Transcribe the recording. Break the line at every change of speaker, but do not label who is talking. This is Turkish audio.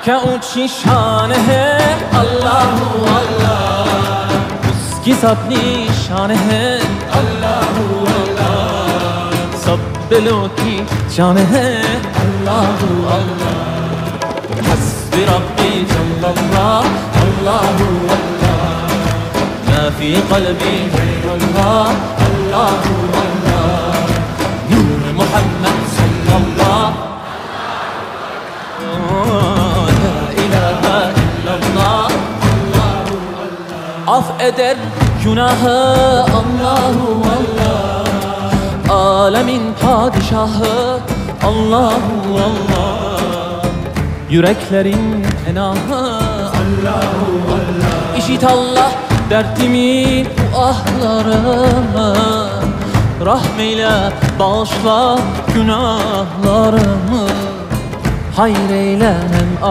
که اونچی شانه ہے اللہ اللہ، اس کی سب نشانه ہے اللہ اللہ، سب دلوں کی جان ہے اللہ اللہ، حسب ربی جل اللہ اللہ اللہ، ما فی قلبی غیر اللہ اللہ اللہ، نور محمد صلی اللہ af eder günahı Allahu Allah, alemin padişahı Allahu Allah, yüreklerin enahı Allahu Allah. İşit Allah dertimi, bu ahlarımı, rahmeyle bağışla günahlarımı, hayır eyle hem